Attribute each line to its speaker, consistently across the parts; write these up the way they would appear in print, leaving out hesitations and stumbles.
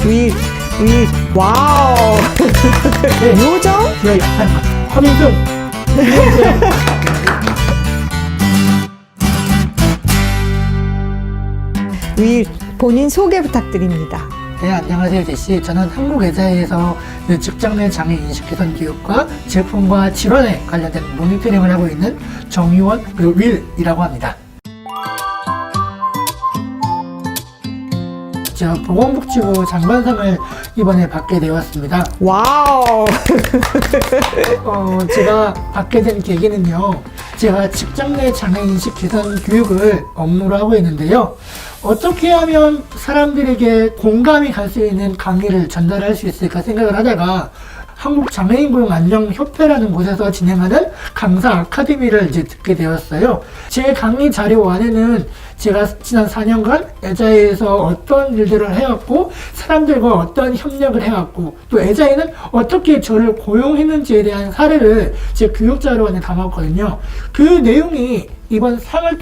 Speaker 1: 위, 와우. 요정?
Speaker 2: 네, 약간 허민증.
Speaker 1: 본인 소개 부탁드립니다.
Speaker 2: 네, 안녕하세요, 제시. 저는 한국외자회에서 직장 내 장애 인식 개선 교육과 제품과 질환에 관련된 모니터링을 하고 있는 정유원 그리고 윌이라고 합니다. 제가 보건복지부 장관상을 이번에 받게 되었습니다.
Speaker 1: 와우.
Speaker 2: 제가 받게 된 계기는요, 제가 직장 내 장애인식 개선 교육을 업무로 하고 있는데요. 어떻게 하면 사람들에게 공감이 갈 수 있는 강의를 전달할 수 있을까 생각을 하다가 한국장애인고용안정협회라는 곳에서 진행하는 강사 아카데미를 이제 듣게 되었어요. 제 강의 자료 안에는 제가 지난 4년간 애자이에서 어떤 일들을 해왔고 사람들과 어떤 협력을 해왔고 또 애자이는 어떻게 저를 고용했는지에 대한 사례를 제 교육 자료 안에 담았거든요. 그 내용이 이번 상을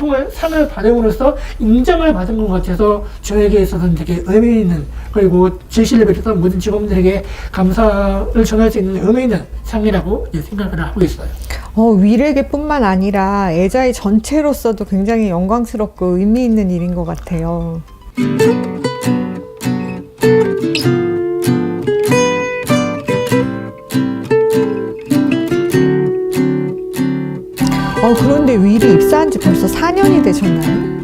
Speaker 2: 받음으로써 인정을 받은 것 같아서 저에게 있어서는 되게 의미 있는, 그리고 제시를 뵙던 모든 직원들에게 감사를 전할 수 있는 의미 있는 상이라고 생각을 하고 있어요.
Speaker 1: 윌에게뿐만 아니라 애자이 전체로서도 굉장히 영광스럽고 의미 있는 일인 것 같아요. 그런데 윌이 입사한 지 벌써 4년이 되셨나요?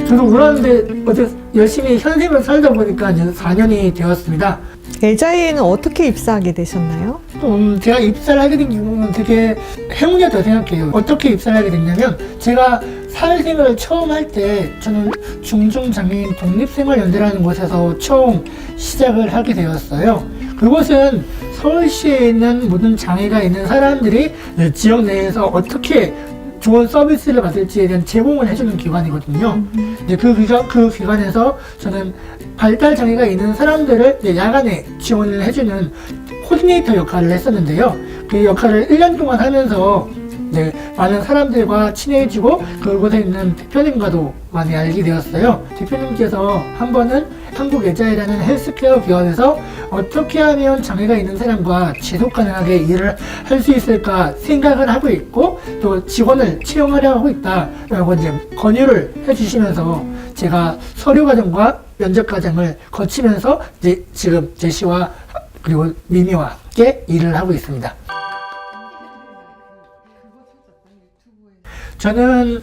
Speaker 2: 저도 몰랐는데 어제 열심히 현생을 살다 보니까 이제 4년이 되었습니다.
Speaker 1: 애자이에는 어떻게 입사하게 되셨나요?
Speaker 2: 제가 입사를 하게 된 이유는 되게 행운이었다고 생각해요. 어떻게 입사를 하게 됐냐면, 제가 사회생활을 처음 할 때 저는 중증장애인 독립생활연대라는 곳에서 처음 시작을 하게 되었어요. 그곳은 서울시에 있는 모든 장애가 있는 사람들이 지역 내에서 어떻게 좋은 서비스를 받을지에 대한 제공을 해주는 기관이거든요. 이제 그 기관에서 저는 발달 장애가 있는 사람들을 야간에 지원을 해주는 코디네이터 역할을 했었는데요. 그 역할을 1년 동안 하면서 많은 사람들과 친해지고 그곳에 있는 대표님과도 많이 알게 되었어요. 대표님께서 한 번은 한국애자이라는 헬스케어 기업에서 어떻게 하면 장애가 있는 사람과 지속 가능하게 일을 할 수 있을까 생각을 하고 있고 또 직원을 채용하려 하고 있다라고 이제 권유를 해주시면서 제가 서류 과정과 면접 과정을 거치면서 이제 지금 제시와 그리고 미미와 함께 일을 하고 있습니다. 저는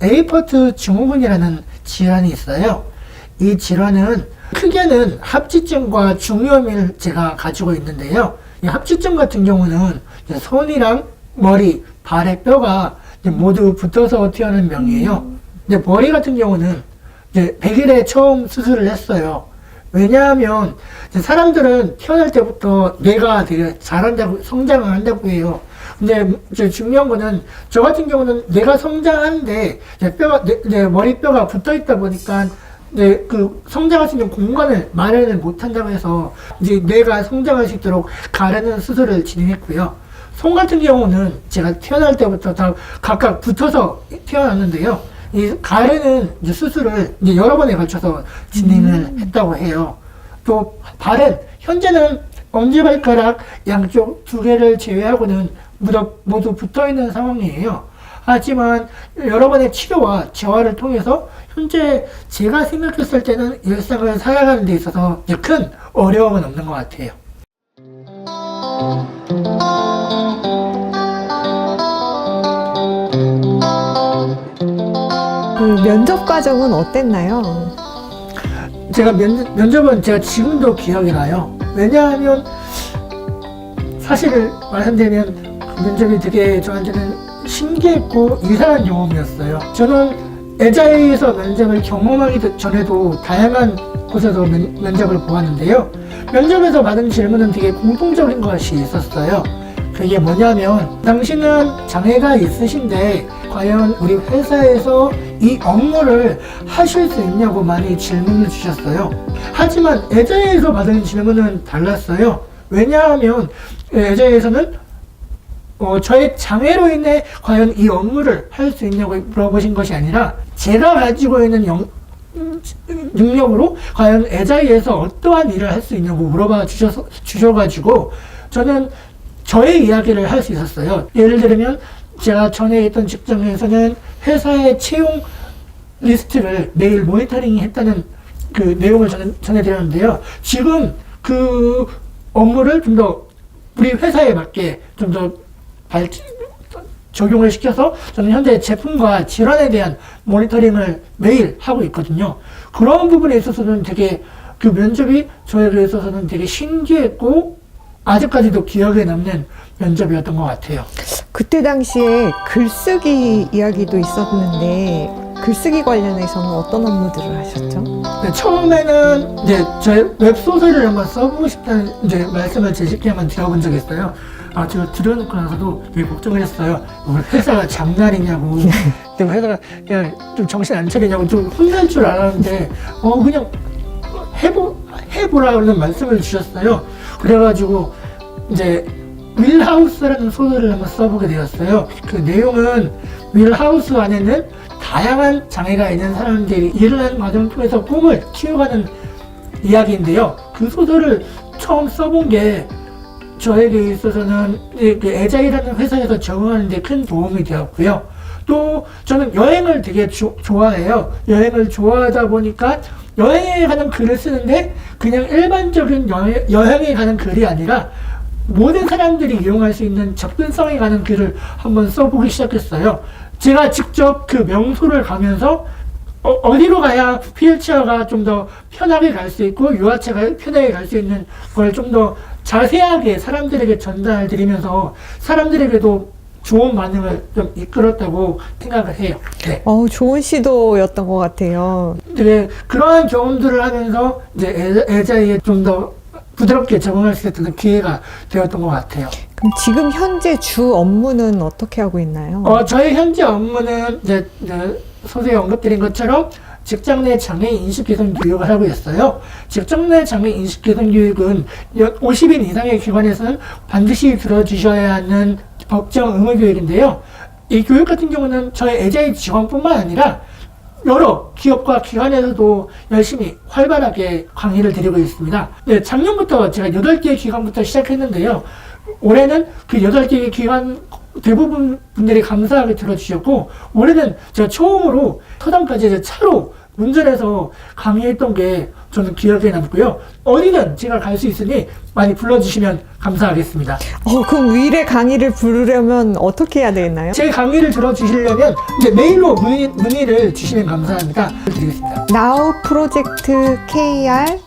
Speaker 2: 에이퍼트 증후군이라는 질환이 있어요. 이 질환은 크게는 합지증과 중이염을 제가 가지고 있는데요. 이 합지증 같은 경우는 손이랑 머리, 발의 뼈가 모두 붙어서 태어난 병이에요. 근데 머리 같은 경우는 이제 100일에 처음 수술을 했어요. 왜냐하면 사람들은 태어날 때부터 뇌가 되게 잘한다고, 성장을 한다고 해요. 근데 중요한 거는 저 같은 경우는 뇌가 성장하는데 내 머리뼈가 붙어 있다 보니까 그 성장할 수 있는 공간을 마련을 못 한다고 해서 이제 뇌가 성장할 수 있도록 가르는 수술을 진행했고요. 손 같은 경우는 제가 태어날 때부터 다 각각 붙어서 태어났는데요. 이 가르는 이제 수술을 이제 여러 번에 걸쳐서 진행을 했다고 해요. 또 발은 현재는 엄지발가락 양쪽 2개를 제외하고는 모두 붙어있는 상황이에요. 하지만 여러 번의 치료와 재활을 통해서 현재 제가 생각했을 때는 일상을 살아가는 데 있어서 큰 어려움은 없는 것 같아요.
Speaker 1: 면접 과정은 어땠나요?
Speaker 2: 제가 면접은 제가 지금도 기억이 나요. 왜냐하면 사실을 말씀드리면 면접이 되게 저한테는 신기했고 이상한 경험이었어요. 저는 애자이에서 면접을 경험하기 전에도 다양한 곳에서 면접을 보았는데요. 면접에서 받은 질문은 되게 공통적인 것이 있었어요. 그게 뭐냐면, 당신은 장애가 있으신데 과연 우리 회사에서 이 업무를 하실 수 있냐고 많이 질문을 주셨어요. 하지만 애자이에서 받은 질문은 달랐어요. 왜냐하면 애자이에서는 저의 장애로 인해 과연 이 업무를 할 수 있냐고 물어보신 것이 아니라 제가 가지고 있는 능력으로 과연 애자이에서 어떠한 일을 할 수 있냐고 물어봐 주셔가지고 저는 저의 이야기를 할 수 있었어요. 예를 들면 제가 전에 있던 직장에서는 회사의 채용 리스트를 매일 모니터링 했다는 그 내용을 전해드렸는데요. 지금 그 업무를 좀 더 우리 회사에 맞게 좀 더 적용을 시켜서 저는 현재 제품과 질환에 대한 모니터링을 매일 하고 있거든요. 그런 부분에 있어서는 되게 그 면접이 저에게 있어서는 되게 신기했고 아직까지도 기억에 남는 면접이었던 것 같아요.
Speaker 1: 그때 당시에 글쓰기 이야기도 있었는데 글쓰기 관련해서는 어떤 업무들을 하셨죠?
Speaker 2: 네, 처음에는 이제 제 웹소설을 한번 써보고 싶다는 이제 말씀을 제시케 한번 드려본 적이 있어요. 아, 제가 들여놓고 나서도 되게 걱정을 했어요. 우리 회사가 장난이냐고. 근데 회사가 그냥 좀 정신 안 차리냐고 좀 혼날 줄 알았는데, 그냥 해보라는 말씀을 주셨어요. 그래가지고 이제 윌하우스라는 소설을 한번 써보게 되었어요. 그 내용은 윌하우스 안에는 다양한 장애가 있는 사람들이 일을 하는 과정을 통해서 꿈을 키워가는 이야기인데요. 그 소설을 처음 써본 게 저에게 있어서는 그 애자이라는 회사에서 적응하는 데 큰 도움이 되었고요. 또 저는 여행을 되게 좋아해요. 여행을 좋아하다 보니까 여행에 가는 글을 쓰는데 그냥 일반적인 여행에 가는 글이 아니라 모든 사람들이 이용할 수 있는 접근성에 가는 글을 한번 써보기 시작했어요. 제가 직접 그 명소를 가면서 어디로 가야 휠체어가 좀 더 편하게 갈 수 있고 유아체가 편하게 갈 수 있는 걸 좀 더 자세하게 사람들에게 전달드리면서 사람들에게도 좋은 반응을 좀 이끌었다고 생각을 해요. 네.
Speaker 1: 좋은 시도였던 것 같아요.
Speaker 2: 네, 그러한 경험들을 하면서 이제 애자이에 좀 더 부드럽게 적응할 수 있는 기회가 되었던 것 같아요.
Speaker 1: 그럼 지금 현재 주 업무는 어떻게 하고 있나요?
Speaker 2: 저의 현재 업무는 이제 소수에 언급드린 것처럼 직장 내 장애 인식 개선 교육을 하고 있어요. 직장 내 장애 인식 개선 교육은 50인 이상의 기관에서는 반드시 들어주셔야 하는 법정 의무 교육인데요. 이 교육 같은 경우는 저희 애자이 직원뿐만 아니라 여러 기업과 기관에서도 열심히 활발하게 강의를 드리고 있습니다. 네, 작년부터 제가 8개의 기관부터 시작했는데요. 올해는 그 8개의 기관 대부분 분들이 감사하게 들어주셨고, 올해는 제가 처음으로 서당까지 차로 운전해서 강의했던 게 저는 기억에 남고요. 어디든 제가 갈 수 있으니 많이 불러주시면 감사하겠습니다.
Speaker 1: 그럼 윌의 강의를 부르려면 어떻게 해야 되겠나요?
Speaker 2: 제 강의를 들어주시려면 이제 메일로 문의를 주시면 감사합니다. 드리겠습니다.
Speaker 1: nowprojectkr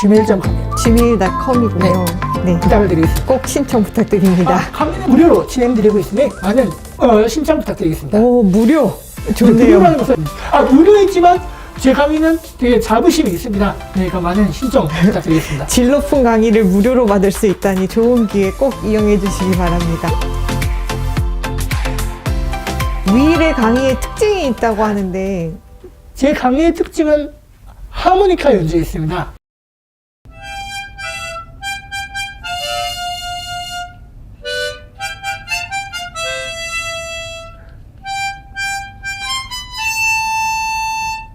Speaker 2: gmail.com이요.
Speaker 1: gmail.com이군요. 네.
Speaker 2: 부탁을 드리겠습니다.
Speaker 1: 꼭 신청 부탁드립니다.
Speaker 2: 강의는 무료로 진행드리고 있으니 많은 신청 부탁드리겠습니다.
Speaker 1: 무료. 좋네요.
Speaker 2: 무료라는 것은 무료이지만 제 강의는 되게 자부심이 있습니다. 그러니까 많은 신청 부탁드리겠습니다.
Speaker 1: 질 높은 강의를 무료로 받을 수 있다니 좋은 기회 꼭 이용해 주시기 바랍니다. 윌의 강의에 특징이 있다고 하는데
Speaker 2: 제 강의의 특징은 하모니카 연주에 있습니다.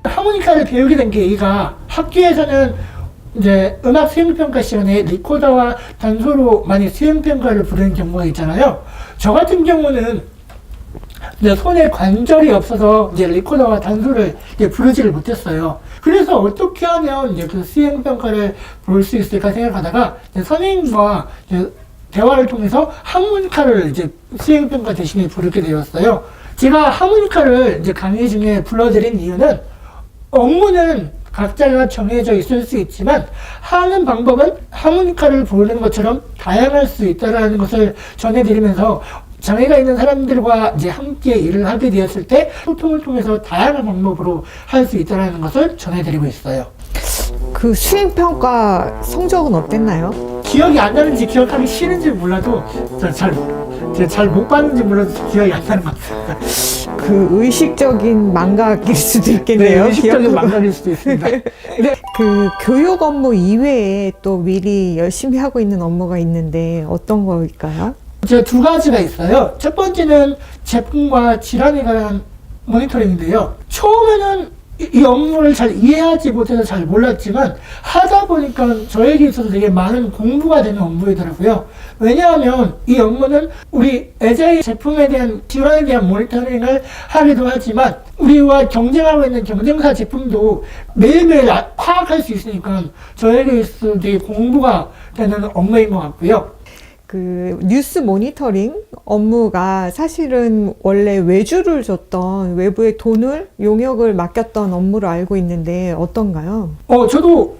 Speaker 2: 하모니카를 배우게 된 계기가 학교에서는 이제 음악 수행평가 시간에 리코더와 단소로 많이 수행평가를 부르는 경우가 있잖아요. 저 같은 경우는 이제 손에 관절이 없어서 이제 리코더와 단소를 이제 부르지를 못했어요. 그래서 어떻게 하면 이제 그 수행평가를 볼 수 있을까 생각하다가 이제 선생님과 이제 대화를 통해서 하모니카를 이제 수행평가 대신에 부르게 되었어요. 제가 하모니카를 이제 강의 중에 불러드린 이유는 업무는 각자가 정해져 있을 수 있지만 하는 방법은 하모니카를 부르는 것처럼 다양할 수 있다는 것을 전해드리면서 장애가 있는 사람들과 이제 함께 일을 하게 되었을 때 소통을 통해서 다양한 방법으로 할 수 있다는 것을 전해드리고 있어요.
Speaker 1: 그 수행평가 성적은 어땠나요?
Speaker 2: 기억이 안 나는지 기억하기 싫은지 몰라도 잘 못 봤는지 몰라도 기억이 안 나는 것 같습니다.
Speaker 1: 그 의식적인 망각일 수도 있겠네요.
Speaker 2: 의식적인 망각일 수도 있습니다. 네.
Speaker 1: 그 교육 업무 이외에 또 미리 열심히 하고 있는 업무가 있는데 어떤 거일까요?
Speaker 2: 제가 두 가지가 있어요. 첫 번째는 제품과 질환에 관한 모니터링인데요. 처음에는 이 업무를 잘 이해하지 못해서 잘 몰랐지만 하다 보니까 저에게 있어서 되게 많은 공부가 되는 업무이더라고요. 왜냐하면 이 업무는 우리 애자의 제품에 대한 질환에 대한 모니터링을 하기도 하지만 우리와 경쟁하고 있는 경쟁사 제품도 매일매일 파악할 수 있으니까 저에게 있어서 되게 공부가 되는 업무인 것 같고요.
Speaker 1: 그 뉴스 모니터링 업무가 사실은 원래 외주를 줬던 외부에 돈을 용역을 맡겼던 업무로 알고 있는데 어떤가요?
Speaker 2: 저도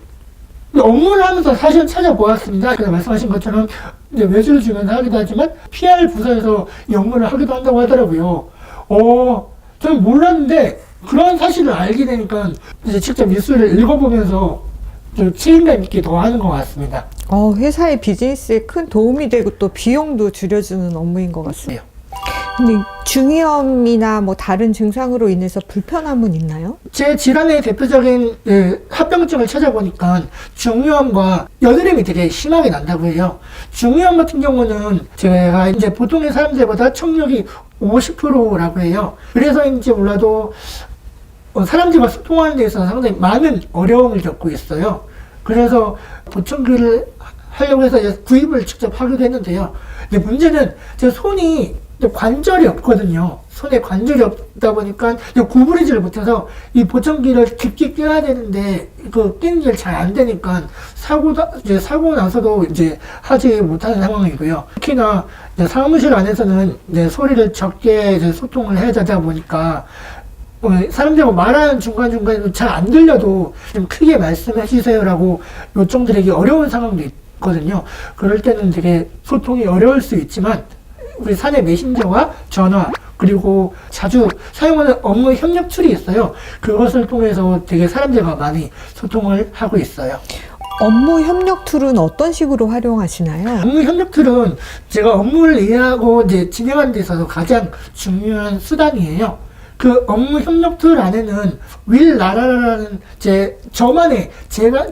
Speaker 2: 업무를 하면서 사실 찾아보았습니다. 그래서 말씀하신 것처럼 이제 외주를 주면서 하기도 하지만 PR 부서에서 이 업무를 하기도 한다고 하더라고요. 저는 몰랐는데 그런 사실을 알게 되니까 이제 직접 뉴스를 읽어보면서 좀 책임감 있게 더 하는 것 같습니다.
Speaker 1: 회사의 비즈니스에 큰 도움이 되고 또 비용도 줄여주는 업무인 것 같습니다. 근데 중이염이나 뭐 다른 증상으로 인해서 불편함은 있나요?
Speaker 2: 제 질환의 대표적인 합병증을 찾아보니까 중이염과 여드름이 되게 심하게 난다고 해요. 중이염 같은 경우는 제가 이제 보통의 사람들보다 청력이 50%라고 해요. 그래서인지 몰라도 사람들과 소통하는 데 있어서 상당히 많은 어려움을 겪고 있어요. 그래서 보청기를 하려고 해서 구입을 직접 하기도 했는데요. 근데 문제는 제 손이 관절이 없거든요. 손에 관절이 없다 보니까 구부리지를 못해서 이 보청기를 깊게 껴야 되는데 그 끼는 게 잘 안 되니까 사고 나서도 이제 하지 못하는 상황이고요. 특히나 이제 사무실 안에서는 이제 소리를 적게 이제 소통을 해야 되다 보니까 사람들하고 말하는 중간중간에 잘 안 들려도 좀 크게 말씀해 주세요라고 요청드리기 어려운 상황도 있거든요. 그럴 때는 되게 소통이 어려울 수 있지만 우리 사내 메신저와 전화 그리고 자주 사용하는 업무 협력 툴이 있어요. 그것을 통해서 되게 사람들과 많이 소통을 하고 있어요.
Speaker 1: 업무 협력 툴은 어떤 식으로 활용하시나요?
Speaker 2: 업무 협력 툴은 제가 업무를 이해하고 이제 진행하는 데 있어서 가장 중요한 수단이에요. 그 업무 협력 툴 안에는 윌라라라는 저만의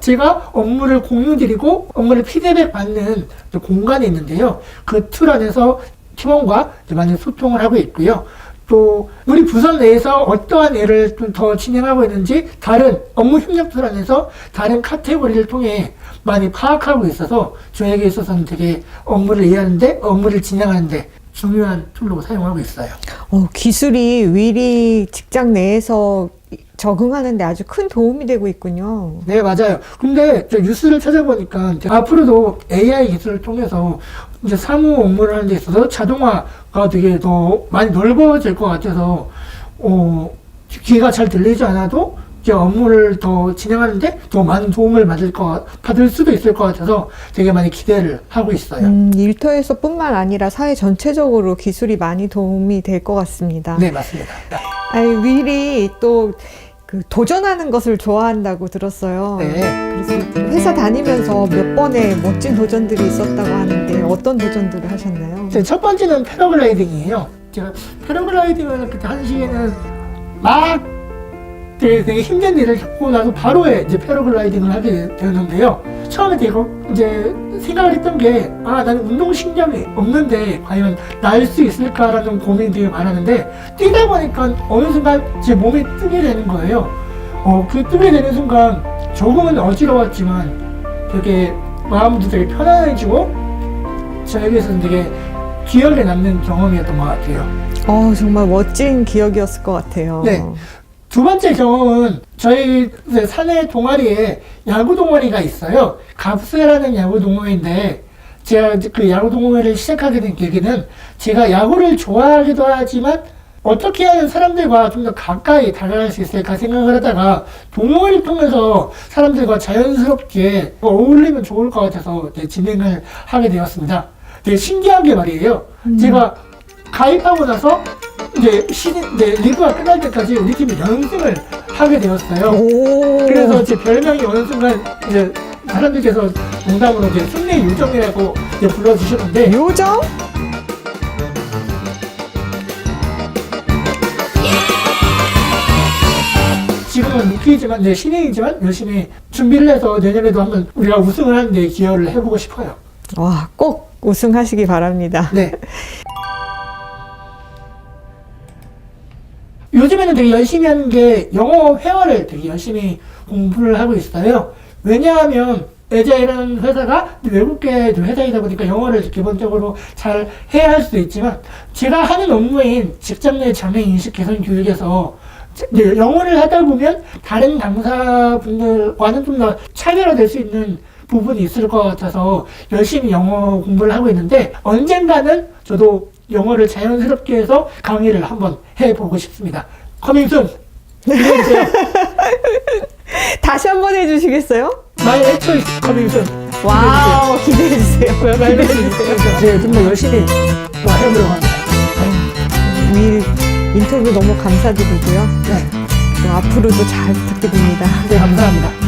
Speaker 2: 제가 업무를 공유드리고 업무를 피드백 받는 공간이 있는데요. 그 툴 안에서 팀원과 많이 소통을 하고 있고요. 또 우리 부서 내에서 어떠한 일을 좀 더 진행하고 있는지 다른 업무 협력 툴 안에서 다른 카테고리를 통해 많이 파악하고 있어서 저에게 있어서는 되게 업무를 이해하는데 업무를 진행하는데 중요한 툴로 사용하고 있어요.
Speaker 1: 기술이 윌이 직장 내에서 적응하는데 아주 큰 도움이 되고 있군요.
Speaker 2: 네, 맞아요. 근데 저 뉴스를 찾아보니까 앞으로도 AI 기술을 통해서 이제 사무 업무를 하는 데 있어서 자동화가 되게 더 많이 넓어질 것 같아서 귀가 잘 들리지 않아도 이제 업무를 더 진행하는데 더 많은 도움을 받을 수도 있을 것 같아서 되게 많이 기대를 하고 있어요.
Speaker 1: 일터에서뿐만 아니라 사회 전체적으로 기술이 많이 도움이 될 것 같습니다.
Speaker 2: 네, 맞습니다.
Speaker 1: 윌이 또 그 도전하는 것을 좋아한다고 들었어요.
Speaker 2: 네.
Speaker 1: 그래서 회사 다니면서 몇 번의 멋진 도전들이 있었다고 하는데 어떤 도전들을 하셨나요?
Speaker 2: 첫 번째는 패러글라이딩이에요. 제가 패러글라이딩을 그때 한 시기에는 막 되게 힘든 일을 겪고 나서 바로 이제 패러글라이딩을 하게 되었는데요. 처음에 제가 이제 생각을 했던 게 나는 운동신경이 없는데 과연 날 수 있을까라는 고민이 되게 많았는데 뛰다 보니까 어느 순간 제 몸이 뜨게 되는 거예요. 그 뜨게 되는 순간 조금은 어지러웠지만 되게 마음도 되게 편안해지고 저에게서는 되게 기억에 남는 경험이었던 것 같아요.
Speaker 1: 정말 멋진 기억이었을 것 같아요.
Speaker 2: 네. 두 번째 경험은 저희 사내 동아리에 야구 동아리가 있어요. 갑스라는 야구 동호회인데 제가 그 야구 동호회를 시작하게 된 계기는 제가 야구를 좋아하기도 하지만 어떻게 하면 사람들과 좀 더 가까이 다가갈 수 있을까 생각을 하다가 동호회를 통해서 사람들과 자연스럽게 어울리면 좋을 것 같아서 진행을 하게 되었습니다. 되게 신기하게 말이에요. 제가 가입하고 나서 이제 리그가 끝날 때까지 우리 팀이 연승을 하게 되었어요. 그래서 제 별명이 어느 순간 이제 사람들께서 농담으로 이제 승리 요정이라고 이제 불러주셨는데
Speaker 1: 요정?
Speaker 2: 지금은 루키이지만 신인이지만 열심히 준비를 해서 내년에도 한번 우리가 우승을 하는 데 기여를 해보고 싶어요.
Speaker 1: 와, 꼭 우승하시기 바랍니다.
Speaker 2: 네. 요즘에는 되게 열심히 하는 게 영어 회화를 되게 열심히 공부를 하고 있어요. 왜냐하면 에자일은 회사가 외국계 회사이다 보니까 영어를 기본적으로 잘 해야 할 수도 있지만 제가 하는 업무인 직장 내 장애 인식 개선 교육에서 영어를 하다 보면 다른 당사분들과는 좀 더 차별화될 수 있는 부분이 있을 것 같아서 열심히 영어 공부를 하고 있는데 언젠가는 저도 영어를 자연스럽게 해서 강의를 한번 해보고 싶습니다. 커밍순 기대해주세요.
Speaker 1: 다시 한번 해주시겠어요?
Speaker 2: My choice 커밍순.
Speaker 1: 와우, 기대해주세요.
Speaker 2: 네, 좀 더 열심히 해보려고 합니다.
Speaker 1: 인터뷰 너무 감사드리고요.
Speaker 2: 네,
Speaker 1: 또 앞으로도 잘 부탁드립니다.
Speaker 2: 네 감사합니다.